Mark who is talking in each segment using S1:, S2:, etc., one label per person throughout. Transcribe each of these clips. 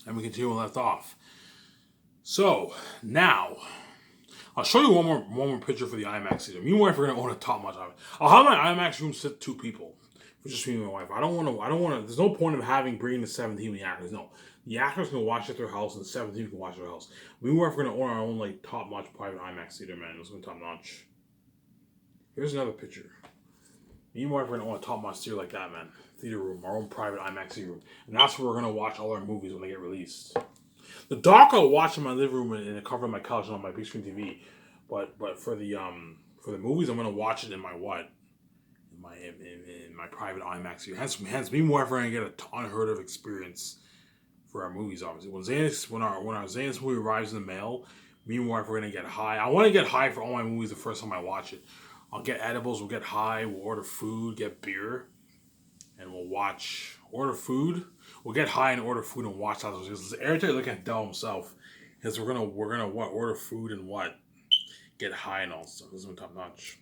S1: And we continue where we left off. So now I'll show you one more picture for the IMAX theater. Me and my wife are gonna own a top notch IMAX. I'll have my IMAX room sit two people. For just me and my wife. I don't want to. I don't want to. There's no point of having bringing the 17 the actors. No, the actors can watch at their house, and the 17 can watch at their house. Me and my wife are gonna own our own like top notch private IMAX theater, man. It's gonna be top notch. Here's another picture. Me and my wife are gonna own a top notch theater like that, man. Theater room, our own private IMAX theater room, and that's where we're gonna watch all our movies when they get released. The doc I'll watch in my living room and the cover of my couch and on my big screen TV, but for the movies I'm gonna watch it in my what in my private IMAX here. Hence, me and my wife are gonna get an unheard of experience for our movies. Obviously, when our Xanus movie arrives in the mail, me and my wife are gonna get high. I want to get high for all my movies the first time I watch it. I'll get edibles. We'll get high. We'll order food, get beer, and we'll watch. Order food. We'll get high and order food and watch that. Every time looking at Dell himself, because we're gonna what order food and what get high and all stuff. This is top notch.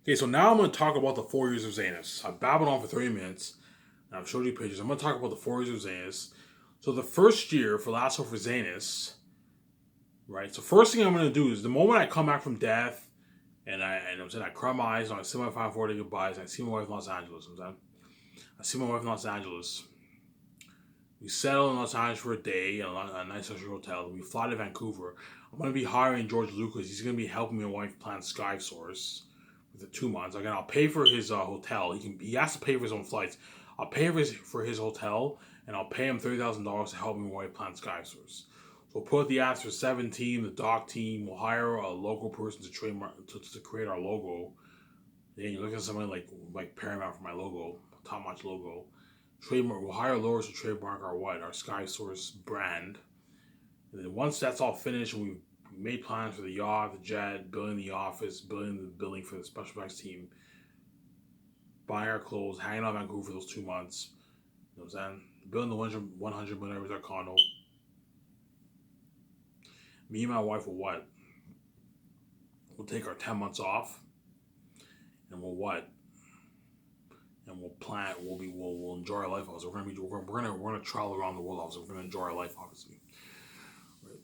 S1: Okay, so now I'm going to talk about the 4 years of Xanus. I've babbled on for 30 minutes, and I've showed you pictures. I'm going to talk about the 4 years of Xanus. So the first year for Last Hope for Xanus, right? So first thing I'm going to do is the moment I come back from death, and I'm saying I cry my eyes, and I see my 540 goodbyes, and I see my wife in Los Angeles. I see my wife in Los Angeles. We settle in Los Angeles for a day in a nice luxury hotel. We fly to Vancouver. I'm going to be hiring George Lucas. He's going to be helping my wife plan Sky Source for the 2 months. Again, I'll pay for his hotel. He has to pay for his own flights. I'll pay for his hotel, and I'll pay him $30,000 to help me my wife plan Sky Source. So we'll put the ads for 7 team, the doc team. We'll hire a local person to create our logo. Then you look at somebody like Paramount for my logo, top notch logo. Trademark. We'll hire lawyers to trademark our Sky Source brand. And then once that's all finished and we've made plans for the yacht, the jet, building the office, building the building for the special effects team, buying our clothes, hanging out in Vancouver for those 2 months. You know what I'm saying? Building the 100 million condo. Me and my wife will what? We'll take our 10 months off, and we'll what? And we'll plan. We'll enjoy our life. Also, we're gonna travel around the world. Also, we're gonna enjoy our life. Obviously, right?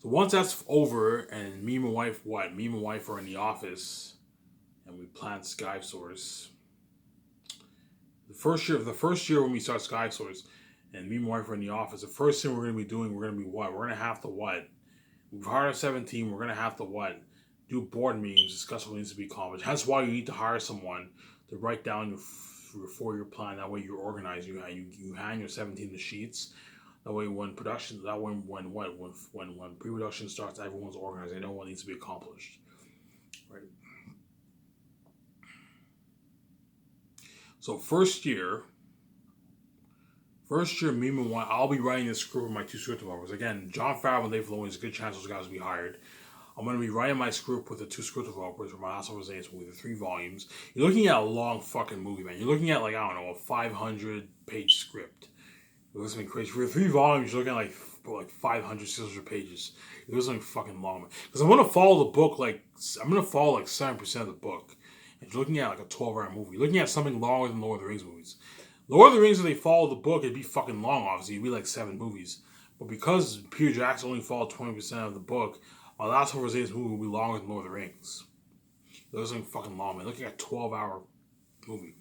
S1: So once that's over, and me and my wife, Me and my wife are in the office, and we plan Sky Source. The first year when we start Sky Source, and me and my wife are in the office, the first thing we're gonna be doing, we're gonna be what? We're gonna have to what? We've hired a 17. We're gonna have to what? Do board meetings, discuss what needs to be accomplished. That's why you need to hire someone to write down your 4 year plan. That way you're organized. You hand your 17 the sheets. That way when pre-production starts, everyone's organized. They know what needs to be accomplished. Right. So first year, me and my I'll be writing this script with my two script developers. Again, John Favreau and Dave Filoni, there's a good chance those guys will be hired. I'm going to be writing my script with the two script developers for my last Xanus movie, the 3 volumes. You're looking at a long fucking movie, man. You're looking at like, I don't know, a 500-page script. You're listening crazy. For the 3 volumes, you're looking at like 500, 600 pages. You're listening fucking long, man. Because I'm going to follow the book I'm going to follow like 7% of the book. And you're looking at like a 12-hour movie. You're looking at something longer than Lord of the Rings movies. Lord of the Rings, if they follow the book, it'd be fucking long, obviously. It'd be like 7 movies. But because Peter Jackson only followed 20% of the book, my last Hope for Xanus movie will be longer than Lord of the Rings. Those are fucking long, man. Looking at a 12-hour movie.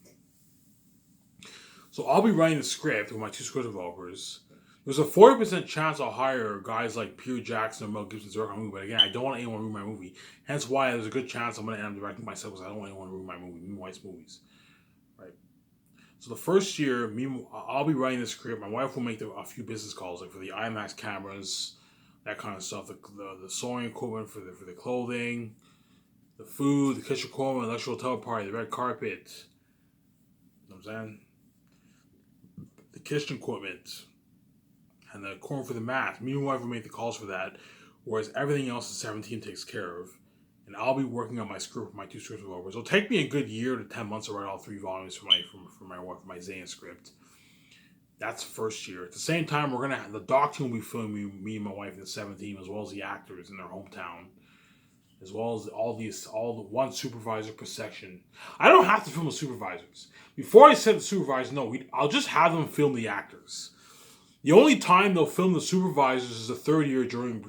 S1: So I'll be writing the script with my two script developers. There's a 40% chance I'll hire guys like Peter Jackson or Mel Gibson to work on my movie. But again, I don't want anyone to ruin my movie. Hence why there's a good chance I'm going to end up directing myself because I don't want anyone to ruin my movie, me and my wife's movies. Right? So the first year, I'll be writing the script. My wife will make a few business calls, like for the IMAX cameras, that kind of stuff. The sewing equipment for the clothing, the food, the kitchen equipment, the electrical hotel party, the red carpet. You know what I'm saying? The kitchen equipment and the equipment for the mat. Me and my wife will make the calls for that, whereas everything else the 17 takes care of. And I'll be working on my script with my two script developers. It'll take me a good year to 10 months to write all 3 volumes for my wife, for my Xanus script. That's first year. At the same time, we're gonna have the doc team will be filming me and my wife in the 17, as well as the actors in their hometown. as well as all the one supervisor per section. I don't have to film the supervisors. Before I said the supervisors, no, I'll just have them film the actors. The only time they'll film the supervisors is the third year during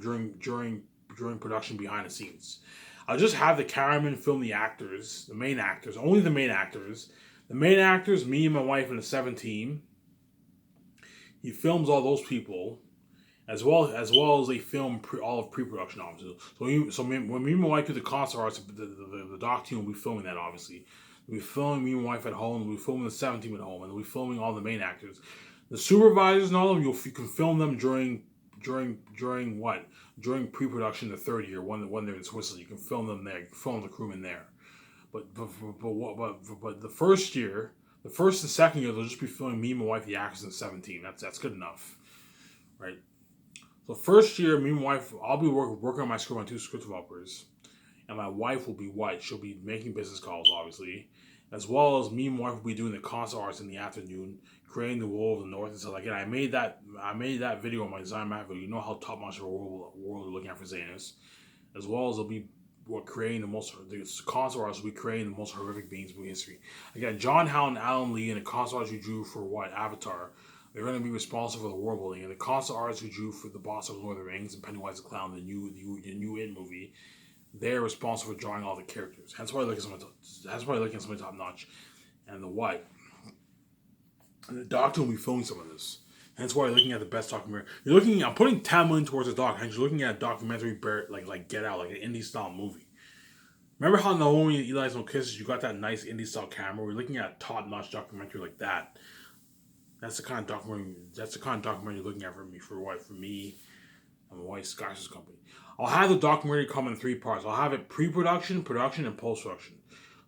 S1: production behind the scenes. I'll just have the cameraman film the actors, the main actors, only the main actors. The main actors, me and my wife and the 17. He films all those people, as well as they film all of pre-production, obviously. When me and my wife do the concert arts, the doc team will be filming that, obviously. We'll be filming me and my wife at home, we'll be filming the 17 at home, and we'll be filming all the main actors. The supervisors and all of them, you can film them during what? During pre-production the third year, when they're in Switzerland. You can film them there, you can film the crewmen there. But the first year, the first and second year, they'll just be filming me and my wife, the actors, in 17. That's good enough, right? So first year, me and my wife, I'll be working on my script on 2 script developers, and my wife will be what? She'll be making business calls, obviously, as well as me and my wife will be doing the concert arts in the afternoon, creating the Wall of the North and stuff like that. I made that video on my design map video. You know how top notch of a world we're looking at for Xanus, as well as we're creating the concert arts will be creating the most horrific beings in history. Again, John Howe and Alan Lee and the concert arts who drew for what? Avatar. They're going to be responsible for the world building, and the concert artists who drew for the Boss of Lord of the Rings and Pennywise the Clown, the new It movie, they're responsible for drawing all the characters. That's why I look at something top notch. And the what? And the doctor will be filming some of this. Hence why you're looking at the best documentary. I'm putting 10 million towards a doc, and you're looking at a documentary like Get Out, like an indie style movie. Remember how Naomi and Eli's No Kisses, you got that nice indie style camera? We're looking at a top notch documentary like that. That's the kind of documentary you're looking at for me and my wife's Sky's company. I'll have the documentary come in 3 parts. I'll have it pre-production, production, and post-production.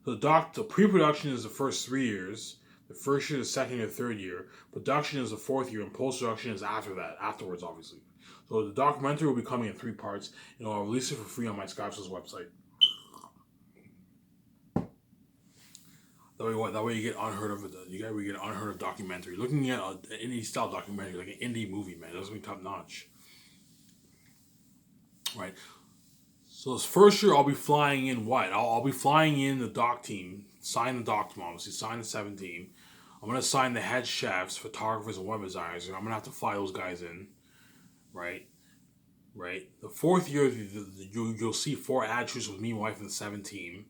S1: So the pre-production is the first 3 years. The first year, the second year, third year. Production is the 4th year, and post-production is afterwards, obviously. So the documentary will be coming in 3 parts, and I'll release it for free on my Sky's website. That way you get unheard of. We get an unheard of documentary. Looking at an indie style documentary, like an indie movie, man, that's gonna be top notch, right? So this first year, I'll be flying in what? I'll be flying in the doc team, sign the doc team, obviously, sign the 17. I'm gonna sign the head chefs, photographers, and web designers. I'm gonna have to fly those guys in, right? Right. The 4th year, you'll see 4 ad shoots with me, and my wife, and the 17,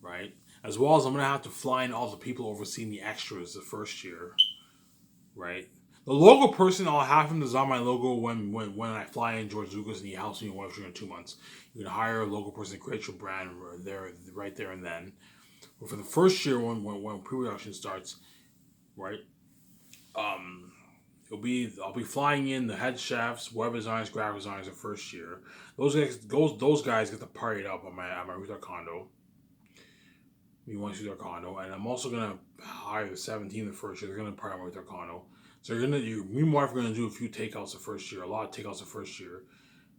S1: right? As well as I'm going to have to fly in all the people overseeing the extras the first year, right? The logo person, I'll have him design my logo when I fly in George Lucas and he helps me in 2 months. You can hire a logo person to create your brand right there and then. But for the first year, when pre-production starts, right? I'll be flying in the head chefs, web designers, graphic designers the first year. Those guys get to party it up at my rooftop condo. We want to do their condo, and I'm also gonna hire the 17 the first year. They're gonna partner with their condo, so me and my wife are gonna do a few takeouts the first year, a lot of takeouts the first year.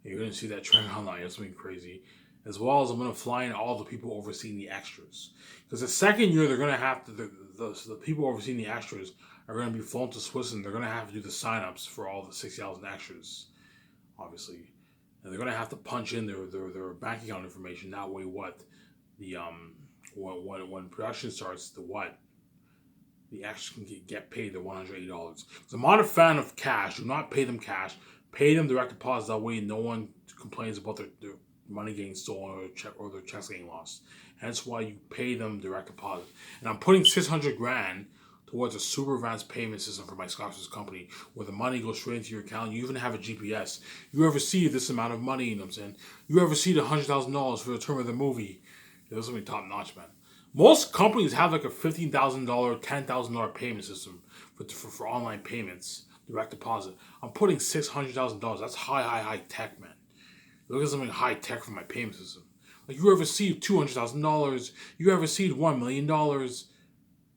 S1: And you're gonna see that trend online. It's something crazy, as well as I'm gonna fly in all the people overseeing the extras, because the second year they're gonna have to the people overseeing the extras are gonna be flown to Switzerland. They're gonna have to do the sign-ups for all the 60,000 extras, obviously, and they're gonna have to punch in their bank account information. That way, when production starts, the extras can get paid the $180. So I'm not a fan of cash. Do not pay them cash. Pay them direct deposit. That way, no one complains about their money getting stolen or their checks getting lost. Hence why you pay them direct deposit. And I'm putting $600,000 towards a super advanced payment system for my Scottish company, where the money goes straight into your account. You even have a GPS. You ever see this amount of money? You know what I'm saying? You ever see the $100,000 for the term of the movie? This will be top notch, man. Most companies have like a $15,000, $10,000 payment system for online payments, direct deposit. I'm putting $600,000. That's high tech, man. Look at something high tech for my payment system. Like, you ever see $200,000? You ever see $1 million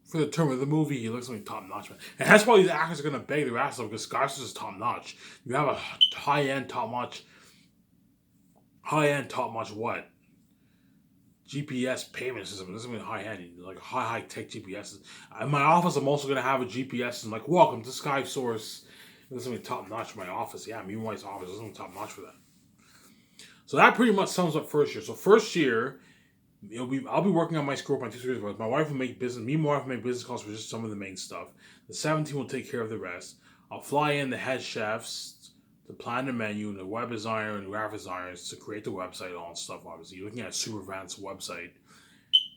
S1: for the term of the movie? It looks like top notch, man. And that's why these actors are gonna beg their ass off, because Sky's is top notch. You have a high-end top notch what? GPS payment system. This is going to be high-end, like high tech GPS. In my office, I'm also going to have a GPS and like, welcome to SkySource. This is going to be top notch in my office. Yeah, me and White's office. This is going to be top notch for that. So that pretty much sums up first year. So first year, I'll be working on my script, my 2 3 My wife will make business. Me and my wife will make business calls for just some of the main stuff. The 17 will take care of the rest. I'll fly in the head chefs to plan the menu, and the web designer and graphic designers to create the website and all that stuff. Obviously, you're looking at a super advanced website.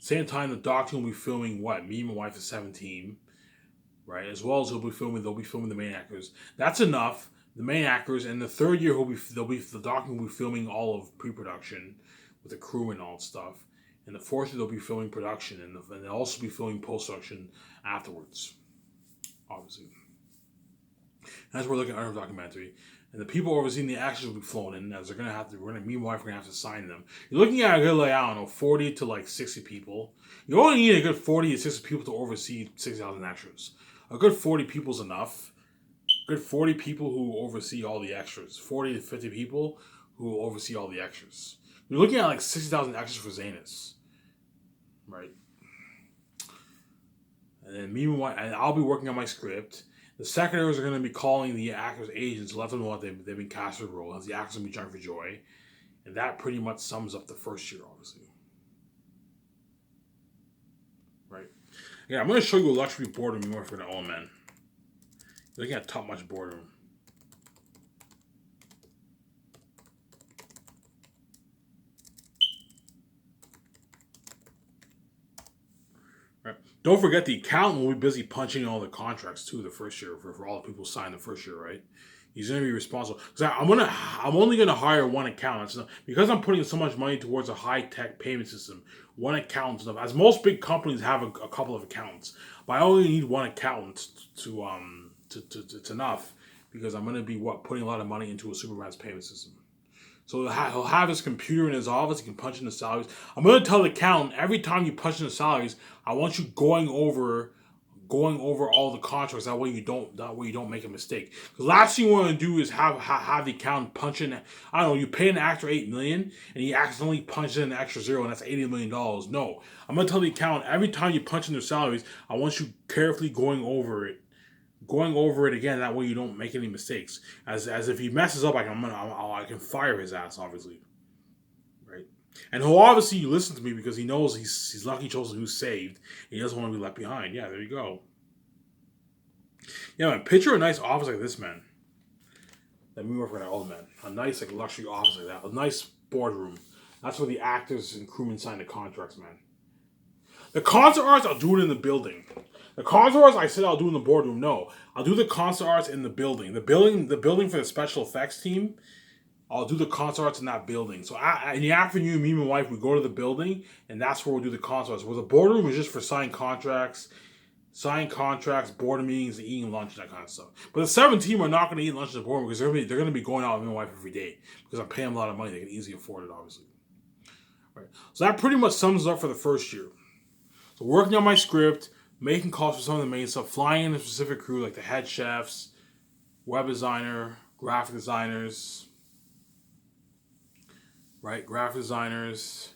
S1: Same time, the doctor will be filming what me and my wife is 17, right? As well as they'll be filming the main actors. That's enough. The main actors, and the third year the doctor will be filming all of pre-production with the crew and all that stuff. And the fourth year they'll be filming production, and they'll also be filming post-production afterwards, obviously. That's what we're looking at our documentary. And the people overseeing the actors will be flown in, as me and my wife are gonna have to sign them. You're looking at a good, like, I don't know, 40 to like 60 people. You only need a good 40 to 60 people to oversee 6,000 extras. A good 40 people is enough. A good 40 people who oversee all the extras. 40 to 50 people who oversee all the extras. You're looking at like 60,000 extras for Xanus, right? And then and I'll be working on my script. The secretaries are going to be calling the actors' agents to let them know that they've been cast for the role. As the actors will be jumping for joy. And that pretty much sums up the first year, obviously. Right? Yeah, I'm going to show you a luxury boardroom more for the old man. You're looking at top-notch boardroom. Right. Don't forget the accountant will be busy punching all the contracts too the first year for all the people who signed the first year, right? He's gonna be responsible because I'm only gonna hire one accountant. So because I'm putting so much money towards a high tech payment system. One accountant's enough. As most big companies have a couple of accountants, but I only need one accountant to it's enough because I'm gonna be putting a lot of money into a super advanced payment system. So he'll have his computer in his office. He can punch in the salaries. I'm going to tell the accountant every time you punch in the salaries, I want you going over all the contracts. That way you don't make a mistake. The last thing you want to do is have the accountant punch in. I don't know. You pay an actor $8 million and he accidentally punches in an extra zero, and that's $80 million. No, I'm going to tell the accountant every time you punch in their salaries, I want you carefully going over it again. That way you don't make any mistakes. As if he messes up, I can fire his ass, obviously, right? And he'll obviously listen to me because he knows he's lucky chosen who's saved. He doesn't want to be left behind. Yeah, there you go. Yeah, man. Picture a nice office like this, man. That we work for that old man. A nice like luxury office like that. A nice boardroom. That's where the actors and crewmen sign the contracts, man. The concert arts, I'll do it in the building. The concert arts, I said I'll do in the boardroom. No, I'll do the concert arts in the building. The building for the special effects team. I'll do the concert arts in that building. So in the afternoon, me and my wife, we go to the building, and that's where we'll do the concert arts. Where the boardroom is just for signing contracts, board meetings, and eating lunch, and that kind of stuff. But the 17 are not going to eat lunch in the boardroom because they're going to be going out with my wife every day because I'm paying them a lot of money. They can easily afford it, obviously. Right. So that pretty much sums it up for the first year. So working on my script, making calls for some of the main stuff, flying in a specific crew like the head chefs, web designer, graphic designers, right? Graphic designers.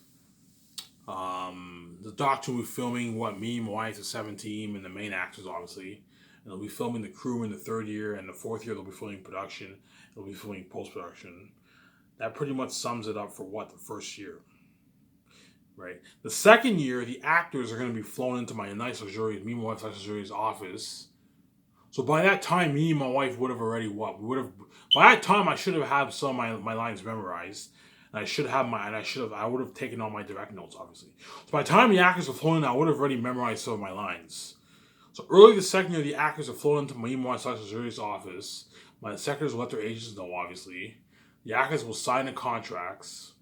S1: The doctor will be filming me and my wife, the 17, and the main actors, obviously. And they'll be filming the crew in the third year, and the fourth year they'll be filming production. They'll be filming post-production. That pretty much sums it up for the first year. Right. The second year, the actors are going to be flown into my nice luxurious, me and my wife's luxurious office. So by that time, me and my wife would have already by that time I should have had some of my lines memorized. And I would have taken all my direct notes, obviously. So by the time the actors were flown in, I would have already memorized some of my lines. So early the second year, the actors are flown into me and my wife's luxurious office. My secretaries will let their agents know, obviously. The actors will sign the contracts.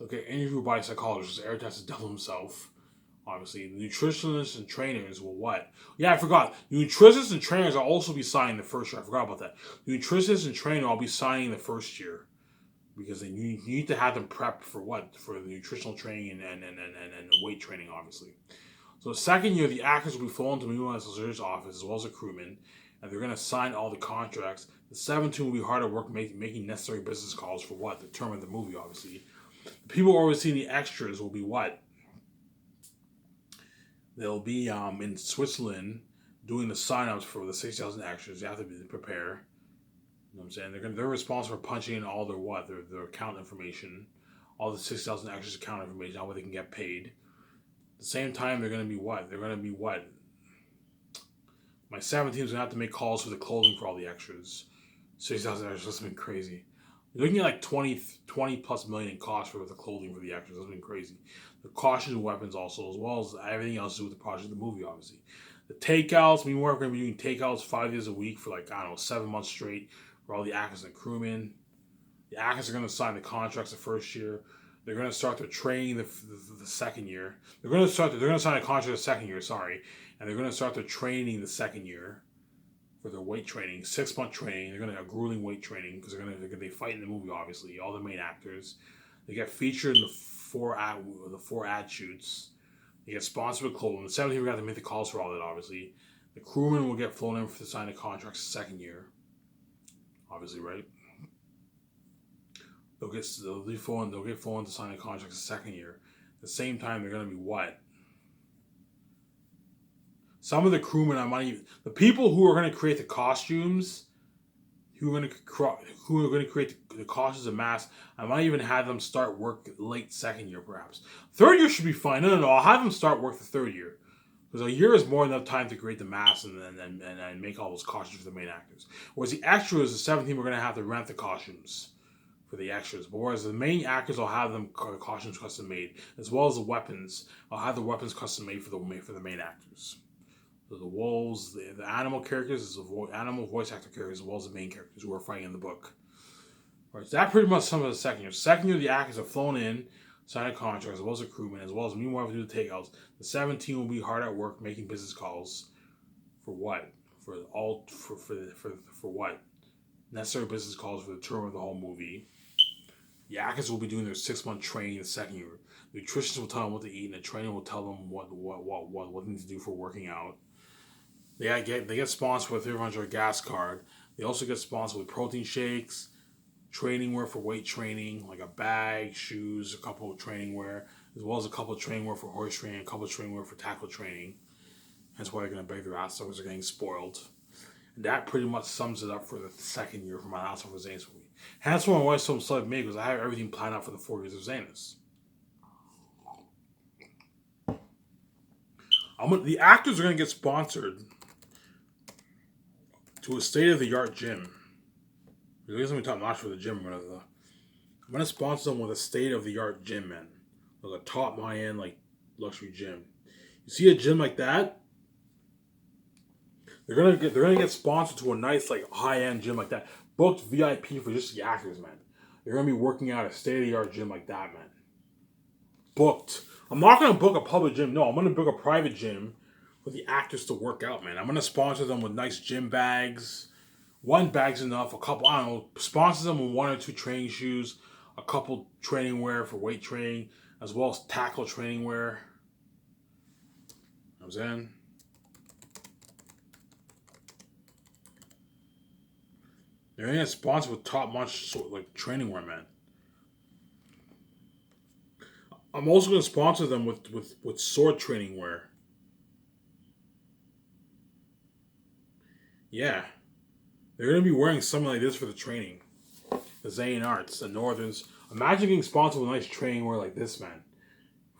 S1: Okay, interviewed by a psychologist, air test the devil himself. Obviously, the nutritionists and trainers will what? Yeah, I forgot. The nutritionists and trainers will also be signing the first year. I forgot about that. The nutritionists and trainers will be signing the first year because you need to have them prepped for what? For the nutritional training and the weight training, obviously. So the second year, the actors will be flown to Mimi's office as well as the crewmen, and they're going to sign all the contracts. The 17 will be hard at work making necessary business calls for what? The term of the movie, obviously. The people overseeing the extras will be what? They'll be in Switzerland doing the sign-ups for the 6,000 extras. They have to prepare. You know what I'm saying? They're responsible for punching in all their account information. all the 6,000 extras account information, how they can get paid. At the same time, they're going to be what? They're going to be what? My 7 team's going to have to make calls for the clothing for all the extras. 6,000 extras, that's been crazy. You're looking at like 20 plus million in cost for the clothing for the extras. That's been crazy. The costumes and weapons also, as well as everything else to do with the project, the movie, obviously. The takeouts, we're going to be doing takeouts 5 days a week for like, I don't know, 7 months straight for all the actors and crewmen. The actors are going to sign the contracts the first year. They're going to start their training the second year. They're going to sign a contract the second year, sorry. And they're going to start their training the second year for their weight training, 6-month training. They're going to have grueling weight training because they're going to fight in the movie, obviously. All the main actors. They get featured in the four ad shoots. They get sponsored with clothing. The 7th year, we got to make the calls for all that, obviously. The crewmen will get flown in to sign the contracts the second year. Obviously, right? They'll get flown to sign the contracts the second year. At the same time, they're going to be what? Some of the crewmen, the people who are going to create the costumes, who are going to create the costumes and masks, I might even have them start work late second year, perhaps. Third year should be fine. No. I'll have them start work the third year. Because a year is more than enough time to create the masks and make all those costumes for the main actors. Whereas the extras, the 7th team, are going to have to rent the costumes for the extras. But whereas the main actors, I'll have them costumes custom made, as well as the weapons. I'll have the weapons custom made for the main actors. So the wolves, the animal characters, the animal voice actor characters, as well as the main characters who are fighting in the book. Right, so that pretty much sums up the second year. Second year, the actors are flown in, sign a contract, as well as the crewmen, as well as meanwhile we do the takeouts. The 17 will be hard at work making business calls. For what? For what? Necessary business calls for the term of the whole movie. The actors will be doing their 6-month training the second year. The nutritionists will tell them what to eat, and the trainer will tell them what they need to do for working out. They get sponsored with a $300 gas card. They also get sponsored with protein shakes, training wear for weight training, like a bag, shoes, a couple of training wear, as well as a couple of training wear for horse training, a couple of training wear for tackle training. That's why they're going to beg their ass because they're getting spoiled. And that pretty much sums it up for the second year for my Last of Xanus movie. And that's why my wife's so excited with me, because I have everything planned out for the 4 years of Xanus. The actors are going to get sponsored to a state-of-the-art gym. There's going to be top notch for the gym. I'm going to sponsor them with a state-of-the-art gym, man. Like a top high-end, like, luxury gym. You see a gym like that? They're gonna get sponsored to a nice, like, high-end gym like that. Booked VIP for just the actors, man. They're gonna be working out at a state-of-the-art gym like that, man. Booked. I'm not gonna book a public gym. No, I'm gonna book a private gym for the actors to work out, man. I'm gonna sponsor them with nice gym bags. One bag's enough. A couple, I don't know. Sponsor them with 1 or 2 training shoes. A couple training wear for weight training, as well as tackle training wear. You know what I'm saying? They're gonna get sponsored with top-notch like training wear, man. I'm also gonna sponsor them with sword training wear. Yeah, they're gonna be wearing something like this for the training. The Xan Arts, the Northerns. Imagine getting sponsored with nice training wear like this, man.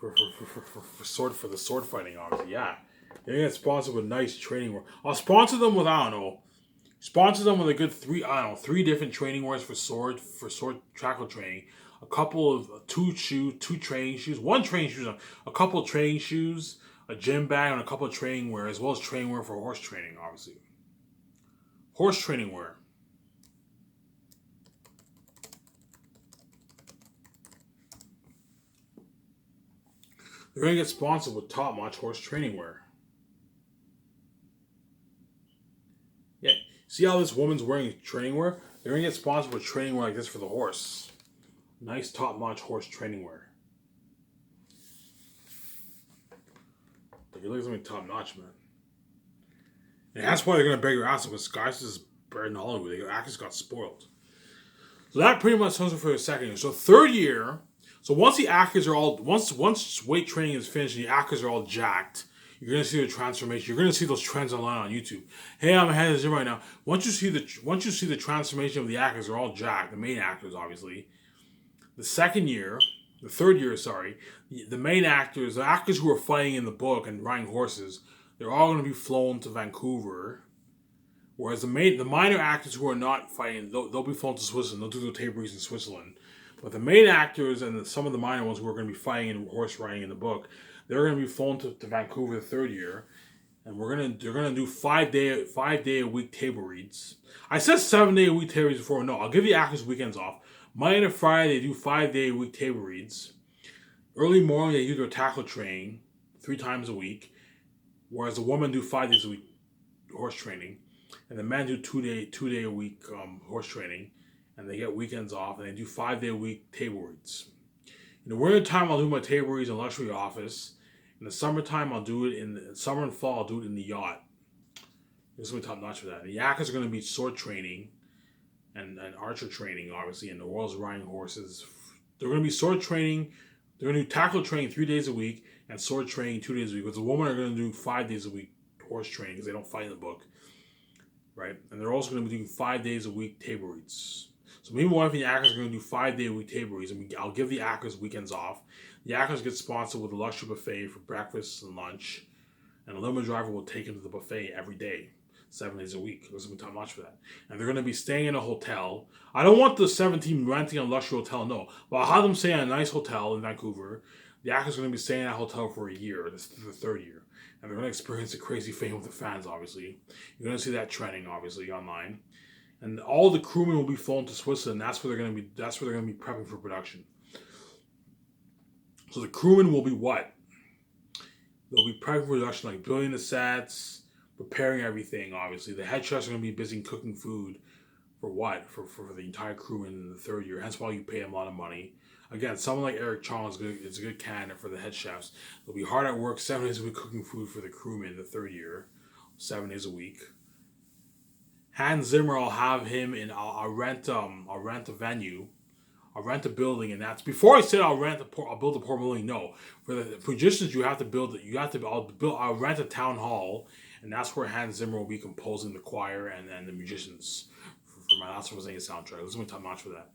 S1: For the sword fighting, obviously. Yeah, they're gonna get sponsored with nice training wear. I'll sponsor them with, I don't know. Sponsor them with a good 3 different training wears for sword tackle training. A couple of 2 training shoes, 1 training shoes, a couple of training shoes, a gym bag, and a couple of training wear, as well as training wear for horse training, obviously. Horse training wear. They're going to get sponsored with top-notch horse training wear. Yeah. See how this woman's wearing training wear? They're going to get sponsored with training wear like this for the horse. Nice top-notch horse training wear. Like, it looks like top-notch, man. And that's why they're going to beg your ass because guys is bred in Hollywood. The actors got spoiled. So that pretty much sums it for the second year. So third year, so once the actors are all, once weight training is finished and the actors are all jacked, you're going to see the transformation. You're going to see those trends online on YouTube. Hey, I'm ahead of the gym right now. Once you see the transformation of the actors, they're all jacked. The main actors, obviously. The second year, the third year, sorry, the main actors, the actors who are fighting in the book and riding horses, they're all going to be flown to Vancouver. Whereas the minor actors who are not fighting, they'll be flown to Switzerland. They'll do their tape reads in Switzerland. But the main actors and some of the minor ones who are going to be fighting and horse riding in the book, they're going to be flown to Vancouver the third year, and they're gonna do 5 day a week table reads. I said 7 day a week table reads before. No, I'll give the actors weekends off. Monday to Friday they do 5 day a week table reads. Early morning they do their tackle training 3 times a week, whereas the women do 5 days a week horse training, and the men do 2 day a week horse training, and they get weekends off, and they do 5 day a week table reads. In the winter time, I'll do my table reads in the luxury office. In the summertime, I'll do it in the summer and fall. I'll do it in the yacht. This is going to be top notch for that. The yakas are going to be sword training and archer training, obviously, and the Royals riding horses. They're going to be sword training. They're going to do tackle training 3 days a week and sword training 2 days a week. Because the women are going to do 5 days a week horse training because they don't fight in the book, right? And they're also going to be doing 5 days a week table reads. So me and my wife and the actors are going to do 5 day a week table reads, and I'll give the actors weekends off. The actors get sponsored with a luxury buffet for breakfast and lunch, and a limo driver will take them to the buffet every day, 7 days a week. There's going to be time much for that. And they're going to be staying in a hotel. I don't want the 17 renting a luxury hotel, no. But I'll have them stay in a nice hotel in Vancouver. The actors are going to be staying in that hotel for a year. This is the third year. And they're going to experience the crazy fame with the fans, obviously. You're going to see that trending, obviously, online. And all the crewmen will be flown to Switzerland. That's where they're going to be. That's where they're going to be prepping for production. So the crewmen will be what? They'll be prepping for production, like building the sets, preparing everything. Obviously, the head chefs are going to be busy cooking food for what? For the entire crewmen in the third year. Hence why you pay them a lot of money. Again, someone like Eric Chong is a good candidate for the head chefs. They'll be hard at work 7 days a week cooking food for the crewmen in the third year, 7 days a week. Hans Zimmer, I'll have him in. I'll rent a venue. I'll rent a building, and that's before I said I'll build a poor building. No, for the musicians, you have to build it. I'll rent a town hall, and that's where Hans Zimmer will be composing the choir and the musicians for my Last of Us soundtrack. This is gonna be top notch for that.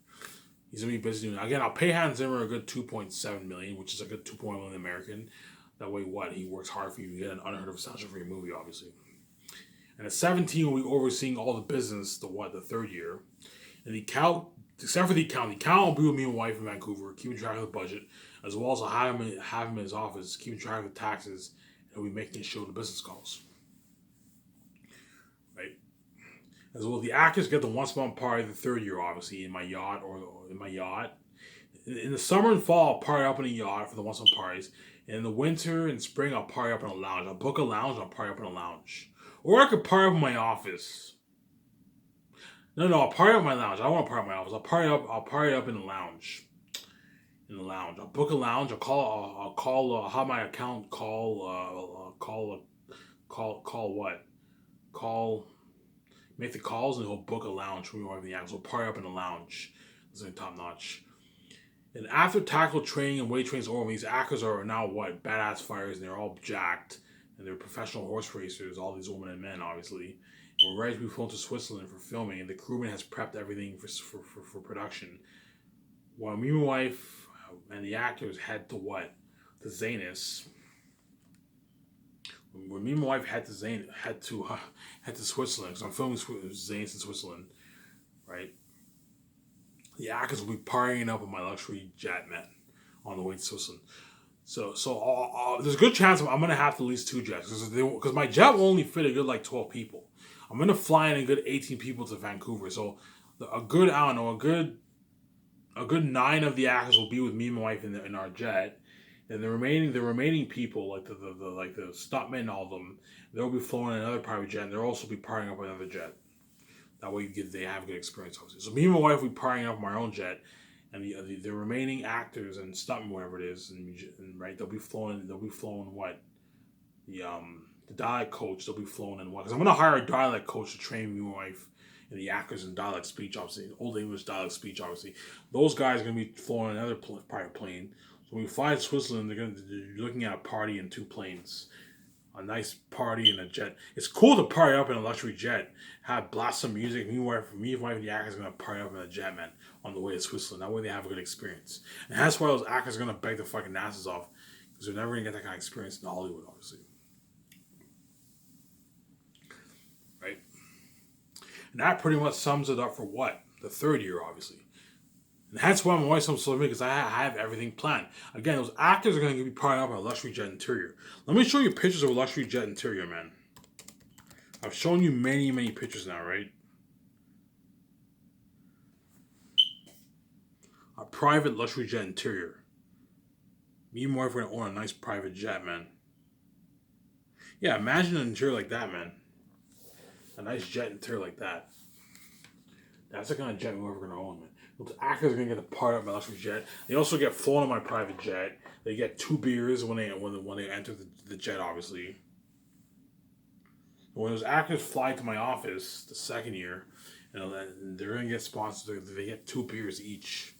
S1: He's gonna be busy doing that. Again, I'll pay Hans Zimmer a good $2.7 million, which is a good $2.1 million American. That way, he works hard for you. You get an unheard of soundtrack for your movie, obviously. And at 17, we'll be overseeing all the business, the third year. And the account, except for the account will be with me and wife in Vancouver, keeping track of the budget, as well as I'll have him in his office, keeping track of the taxes, and we'll be making a show the business calls. Right? As well, the actors get the once a month party the third year, obviously, in my yacht. In the summer and fall, I'll party up in a yacht for the once a month parties. And in the winter and spring, I'll party up in a lounge. I'll book a lounge, and I'll party up in a lounge. Or I could party up in my office. No, I'll party up in my lounge. I don't want to party up in my office. I'll party up in the lounge. I'll book a lounge. I'll have my account make the calls, and he'll book a lounge for me or everything else. We'll party up in the lounge. This is top notch. And after tackle training and weight training is over, these actors are now badass fighters, and they're all jacked. And they're professional horse racers, all these women and men, obviously. And we're ready to be flown to Switzerland for filming, and the crewman has prepped everything for production. While me and my wife and the actors head to what? To Xanus. When me and my wife head to Switzerland, because I'm filming Xanus in Switzerland, right? The actors will be partying up in my luxury jet, man, on the way to Switzerland. So there's a good chance I'm going to have to lease 2 jets because my jet will only fit a good 12 people. I'm going to fly in a good 18 people to Vancouver. So a good 9 of the actors will be with me and my wife in our jet, and the remaining people like the stuntmen and all of them, they'll be flying in another private jet, and they'll also be partying up another jet. That way they have a good experience, obviously. So me and my wife will be partying up my own jet. And the remaining actors and stuntmen, whatever it is, and right, they'll be flowing what? The dialect coach, they'll be flowing in what? Because I'm going to hire a dialect coach to train me and my wife and the actors in dialect speech, obviously, Old English dialect speech, obviously. Those guys are going to be flowing another private plane. So when we fly to Switzerland, they're looking at a party in 2 planes. a nice party in a jet. It's cool to party up in a luxury jet, have blast some music. Me and wife and the actors are gonna party up in a jet, man, on the way to Switzerland. That way they have a good experience. And that's why those actors are gonna beg the fucking asses off, because they're never gonna get that kind of experience in Hollywood, obviously. Right? And that pretty much sums it up for what? The third year, obviously. And that's why my wife's so slow because I have everything planned. Again, those actors are going to be partying up in a luxury jet interior. Let me show you pictures of a luxury jet interior, man. I've shown you many, many pictures now, right? A private luxury jet interior. Me and my wife are going to own a nice private jet, man. Yeah, imagine an interior like that, man. A nice jet interior like that. That's the kind of jet we're ever going to own, man. Those actors are going to get to part up my luxury jet. They also get flown on my private jet. They get 2 beers when they enter the jet, obviously. When those actors fly to my office the second year, they're going to get sponsored. They get 2 beers each.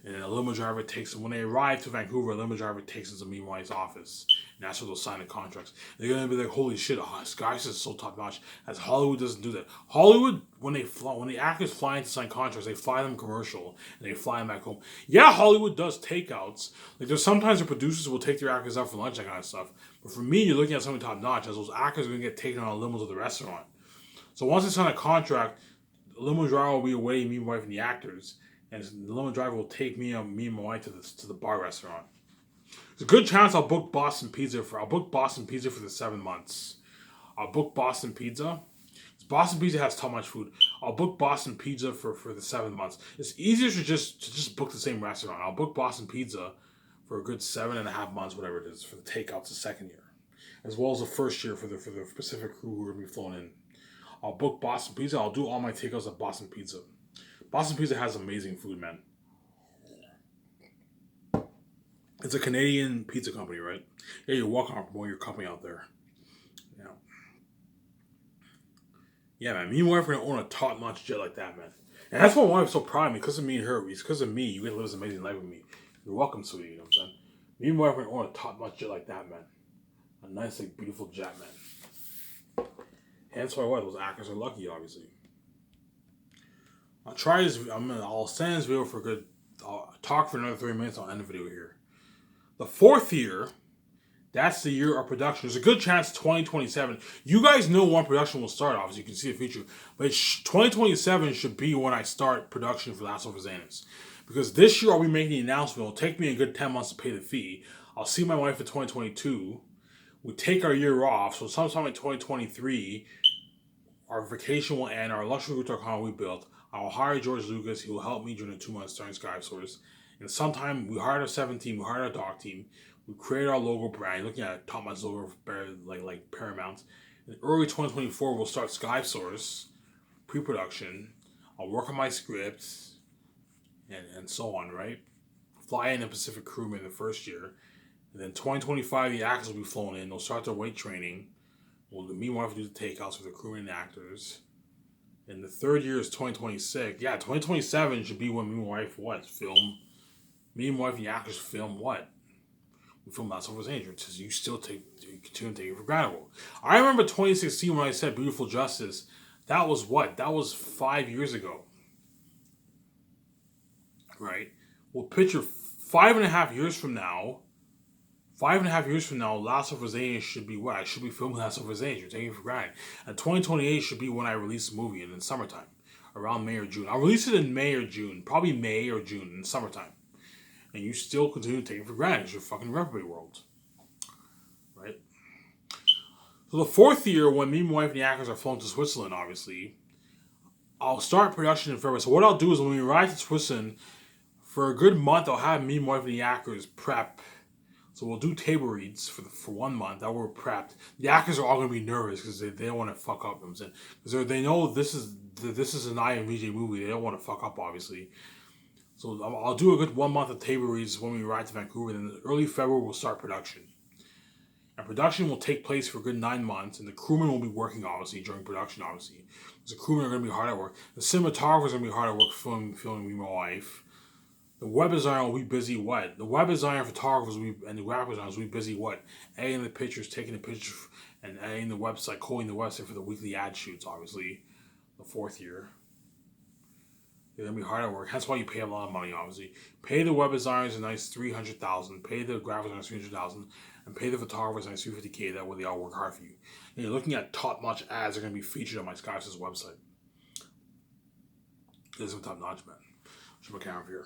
S1: And a limo driver takes them. When they arrive to Vancouver, a limo driver takes them to me and my wife's office. And that's where they'll sign the contracts. They're going to be like, holy shit, Sky's is so top notch. As Hollywood doesn't do that. Hollywood, when the actors fly in to sign contracts, they fly them commercial. And they fly them back home. Yeah, Hollywood does takeouts. Like, there's sometimes the producers will take their actors out for lunch, that kind of stuff. But for me, you're looking at something top notch, as those actors are going to get taken on a limo to the restaurant. So once they sign a contract, the limo driver will be away, me and my wife and the actors. And the limo driver will take me and my wife to the bar restaurant. There's a good chance I'll book Boston Pizza for the 7 months. I'll book Boston Pizza. Boston Pizza has too much food. I'll book Boston Pizza for the 7 months. It's easier to just book the same restaurant. I'll book Boston Pizza for a good 7.5 months, whatever it is, for the takeouts the second year, as well as the first year for the Pacific crew who are gonna be flown in. I'll book Boston Pizza. I'll do all my takeouts at Boston Pizza. Boston Pizza has amazing food, man. It's a Canadian pizza company, right? Yeah, you're welcome to promote your company out there. Yeah. Yeah, man. Me and my wife are going to own a top-notch jet like that, man. And that's why my wife's so proud of me. Because of me and her. It's because of me. You get to live this amazing life with me. You're welcome, sweetie. You know what I'm saying? Me and my wife are going to own a top-notch jet like that, man. A nice, like, beautiful jet, man. Hence why those actors are lucky, obviously. I'll send this video for a good. I'll talk for another 3 minutes. I'll end the video here. The 4th year, that's the year of production. There's a good chance 2027. You guys know when production will start, obviously. You can see the future. But 2027 should be when I start production for Last of Xanus. Because this year I'll be making the announcement. It'll take me a good 10 months to pay the fee. I'll see my wife in 2022. We take our year off. So sometime in 2023, our vacation will end. Our luxury hotel will be built. I'll hire George Lucas. He will help me during the 2 months during Sky Source. And sometime we hired our 7 team. We hired our dog team. We created our logo brand. Looking at a top-notch logo like Paramount. In early 2024, we'll start Sky Source pre-production. I'll work on my scripts and so on. Right? Fly in a Pacific crewman in the first year. And then 2025, the actors will be flown in. They'll start their weight training. Me and my wife will do the takeouts for the crewmen and actors. And the third year is 2026. Yeah, 2027 should be when me and my wife film. Me and my wife and the actors film what? We film Last of Us Angel. Because you continue to take it for granted. I remember 2016 when I said Beautiful Justice. That was what? That was 5 years ago. Right? Well, picture 5.5 years from now. 5.5 years from now, Last of Us Angel should be what? I should be filming Last of Us Angel. Taking it for granted. And 2028 should be when I release the movie, and in summertime, around May or June. I'll release it in May or June, probably May or June in summertime. And you still continue to take it for granted. It's your fucking reprobate world, right? So the 4th year, when me and my wife and the actors are flown to Switzerland, obviously, I'll start production in February. So what I'll do is when we arrive to Switzerland, for a good month, I'll have me and my wife and the actors prep. So we'll do table reads for 1 month. That we're prepped. The actors are all going to be nervous because they don't want to fuck up. You know what I'm saying? Because they know this is an IMVJ movie. They don't want to fuck up, obviously. So I'll do a good 1 month of table reads when we arrive to Vancouver. Then in early February we'll start production. And production will take place for a good 9 months. And the crewmen will be working, obviously, during production, obviously. Because the crewmen are going to be hard at work. The cinematographers are going to be hard at work filming me and my wife. The web designer will be busy what? The web designer photographers and the graphic designers will be busy what? Editing the pictures, taking the pictures, and editing the website, coding the website for the weekly ad shoots, obviously. The fourth year. They're going to be hard at work. That's why you pay a lot of money, obviously. Pay the web designers a nice $300,000. Pay the graphic designers $300,000. And pay the photographers a nice $350K. That way they all work hard for you. And you're looking at top-notch ads that are going to be featured on my Skys's website. This is top-notch, man. Show my camera here.